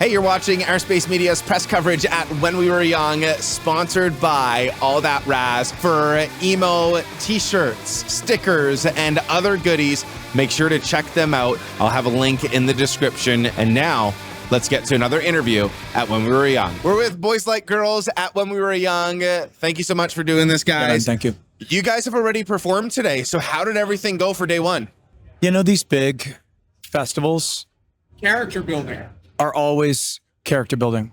Hey, you're watching Airspace Media's press coverage at When We Were Young, sponsored by All That Raz. For emo t-shirts, stickers, and other goodies, make sure to check them out. I'll have a link in the description. And now, let's get to another interview at When We Were Young. We're with Boys Like Girls at When We Were Young. Thank you so much for doing this, guys. Yeah, thank you. You guys have already performed today, so how did everything go for day one? You know, these big festivals Character building. are always character building.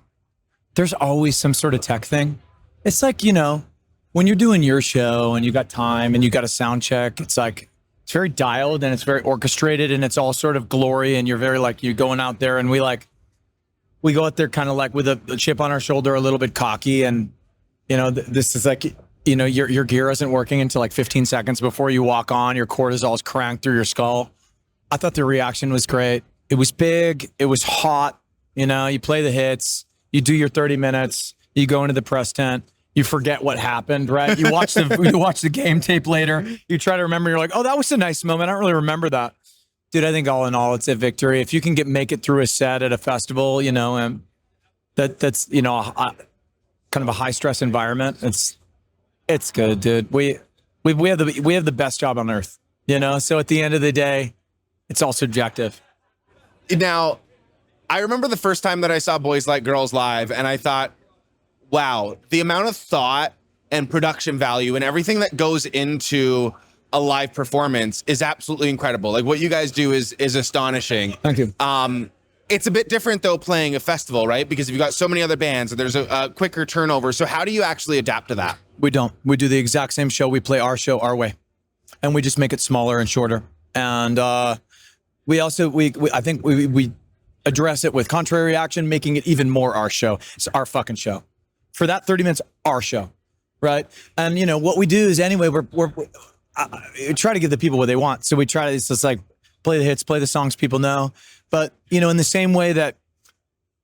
There's always some sort of tech thing. It's like, you know, when you're doing your show and you got time and you got a sound check, it's like, it's very dialed and it's very orchestrated and it's all sort of glory. And you're very like, you're going out there and we go out there kind of like with a chip on our shoulder, a little bit cocky. And, you know, this is like, you know, your gear isn't working until like 15 seconds before you walk on. Your cortisol's cranked through your skull. I thought the reaction was great. It was big. It was hot. You know, you play the hits, you do your 30 minutes, you go into the press tent, you forget what happened, right? You watch the game tape later. You try to remember. You're like, oh, that was a nice moment. I don't really remember that. Dude, I think all in all, it's a victory. If you can make it through a set at a festival, you know, that's, you know, kind of a high stress environment. It's good, dude. We have the best job on earth, you know? So at the end of the day, it's all subjective. Now, I remember the first time that I saw Boys Like Girls live, and I thought, wow, the amount of thought and production value and everything that goes into a live performance is absolutely incredible. Like, what you guys do is astonishing. Thank you. It's a bit different, though, playing a festival, right? Because you've got so many other bands, and there's a quicker turnover. So how do you actually adapt to that? We don't. We do the exact same show. We play our show our way, and we just make it smaller and shorter. And we also, I think we address it with contrary reaction, making it even more our show. It's our fucking show. For that 30 minutes, our show, right? And, you know, what we do is anyway, we try to give the people what they want. So we try to, it's just like, play the hits, play the songs people know. But, you know, in the same way that,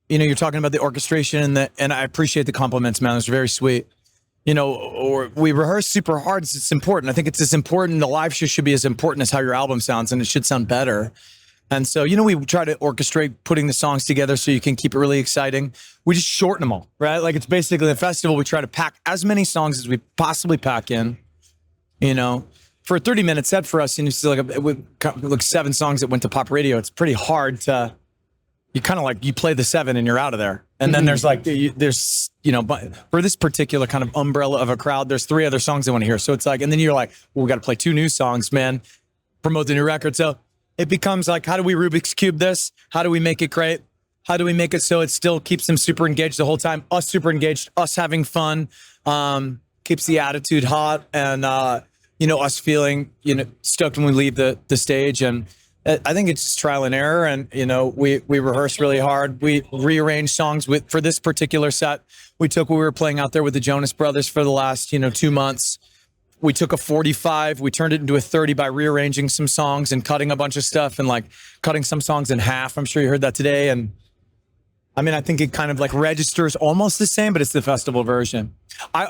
you know, you're talking about the orchestration and I appreciate the compliments, man. It's very sweet. You know, or we rehearse super hard. It's important. I think it's as important. The live show should be as important as how your album sounds, and it should sound better. And so, you know, we try to orchestrate putting the songs together so you can keep it really exciting. We just shorten them all, right? Like, it's basically a festival. We try to pack as many songs as we possibly pack in, you know. For a 30-minute set for us, you know, it's like 7 songs that went to pop radio. It's pretty hard to, you kind of like, you play the 7 and you're out of there. And then there's like, there's, you know, but for this particular kind of umbrella of a crowd, there's 3 other songs they want to hear. So it's like, and then you're like, well, we got to play 2 new songs, man, promote the new record. So it becomes like, how do we Rubik's Cube this? How do we make it great? How do we make it so it still keeps them super engaged the whole time? Us super engaged, us having fun, keeps the attitude hot, and, you know, us feeling, you know, stoked when we leave the stage. And I think it's just trial and error. And, you know, we rehearse really hard. We rearrange songs for this particular set. We took what we were playing out there with the Jonas Brothers for the last, you know, 2 months. We took a 45, we turned it into a 30 by rearranging some songs and cutting a bunch of stuff and like cutting some songs in half. I'm sure you heard that today. And I mean, I think it kind of like registers almost the same, but it's the festival version.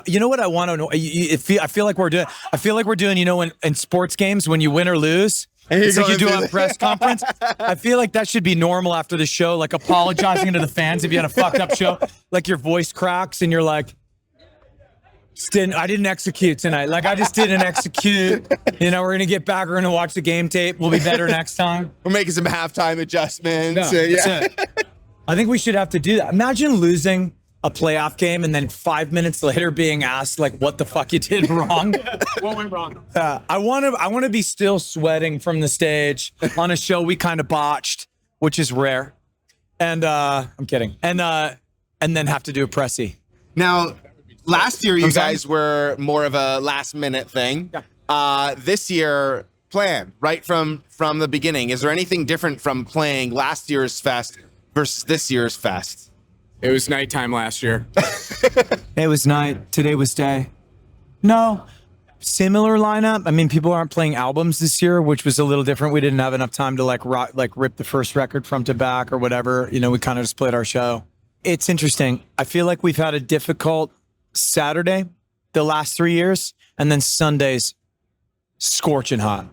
You know what I want to know? I feel like we're doing, you know, in sports games, when you win or lose, it's like you do a press conference. I feel like that should be normal after the show, like apologizing to the fans if you had a fucked up show, like your voice cracks and you're like, I didn't execute tonight. Like, I just didn't execute. You know, we're going to get back. We're going to watch the game tape. We'll be better next time. We're making some halftime adjustments. No, yeah. I think we should have to do that. Imagine losing a playoff game and then 5 minutes later being asked, like, what the fuck you did wrong. What went wrong? I want to be still sweating from the stage on a show we kind of botched, which is rare. And I'm kidding. And then have to do a pressy. Now, last year, you guys were more of a last-minute thing. Yeah. This year, planned right from the beginning. Is there anything different from playing last year's fest versus this year's fest? It was nighttime last year. It was night. Today was day. No, similar lineup. I mean, people aren't playing albums this year, which was a little different. We didn't have enough time to like rip the first record front to back or whatever. You know, we kind of just played our show. It's interesting. I feel like we've had a difficult Saturday the last 3 years, and then Sundays scorching hot.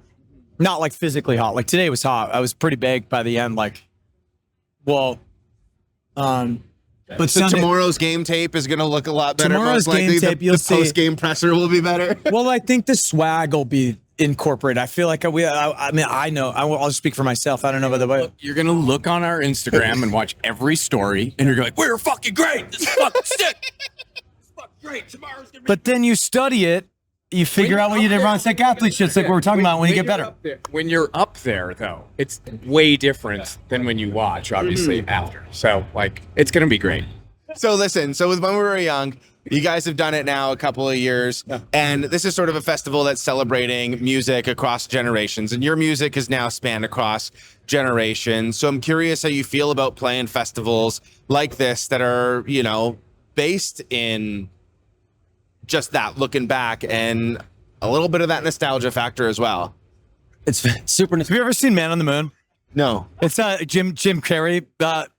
Not like physically hot. Like today was hot. I was pretty baked by the end. Like, well, But So Sunday, tomorrow's game tape is going to look a lot better. Tomorrow's Most likely. game tape, you'll the see. post-game presser will be better. well, I think the swag will be incorporated. I feel like I know. I'll speak for myself. I don't know about the way. You're gonna look on our Instagram and watch every story, and you're like, "We're fucking great. This is fucking sick. It's fucking great. Tomorrow's gonna be." But then you study it, you figure out what you did wrong. It's like athlete shit. It's like what we're talking about when you get better. When you're up there, though, it's way different than when you watch. Obviously, after. So, like, it's gonna be great. So listen, so with When We Were Young, you guys have done it now a couple of years, and this is sort of a festival that's celebrating music across generations, and your music is now spanned across generations. So I'm curious how you feel about playing festivals like this that are, you know, based in just that, looking back, and a little bit of that nostalgia factor as well. It's super. Have you ever seen Man on the Moon? No. It's a Jim Carrey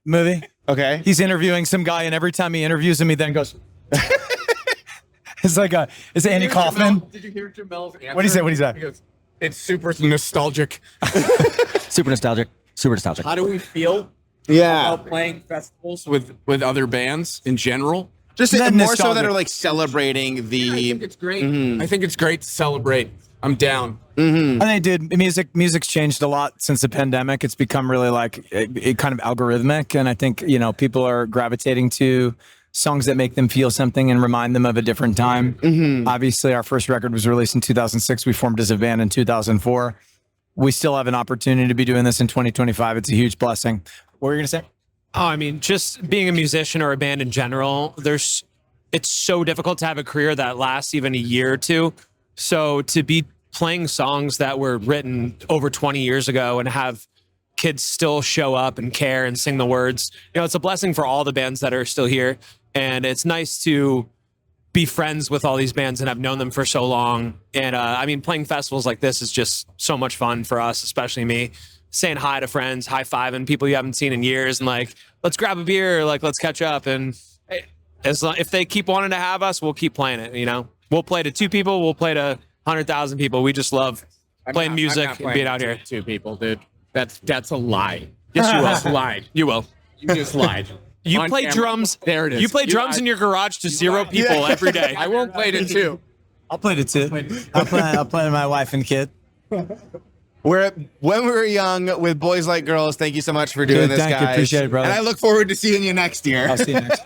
movie. Okay. He's interviewing some guy, and every time he interviews him, he then goes. It's like it's Andy Kaufman. Did you hear Jamel's answer? What do you say? What do you say? He goes, "It's super nostalgic." Super nostalgic. Super nostalgic. How do we feel Yeah. about playing festivals with other bands in general? Just That more so nostalgic. that are like celebrating I the. think it's great. I think it's great to celebrate. I'm down. I think, dude, music's changed a lot since the pandemic. It's become really like it kind of algorithmic, and I think people are gravitating to songs that make them feel something and remind them of a different time. Obviously, our first record was released in 2006. We formed as a band in 2004. We still have an opportunity to be doing this in 2025. It's a huge blessing. What were you gonna say? Oh, I mean, just being a musician or a band in general, it's so difficult to have a career that lasts even a year or two. So to be playing songs that were written over 20 years ago and have kids still show up and care and sing the words, it's a blessing for all the bands that are still here. And it's nice to be friends with all these bands and have known them for so long. And I mean, playing festivals like this is just so much fun for us, especially me. Saying hi to friends, high-fiving people you haven't seen in years, and like, let's grab a beer, like, let's catch up. And if they keep wanting to have us, we'll keep playing it. We'll play to 2 people, we'll play to 100,000 people. We just love playing music and being out here. 2 people, dude. That's a lie. Yes, you will. Lied. You will. You just lied. You On play camera. drums. There it is. You play drums in your garage to 0 people every day. I won't play to 2. I'll play it too. I'll play to my wife and kid. We're at When We Were Young with Boys Like Girls. Thank you so much for doing Dude, this, thank you. guys. Appreciate it, brother. And I look forward to seeing you next year. I'll see you next.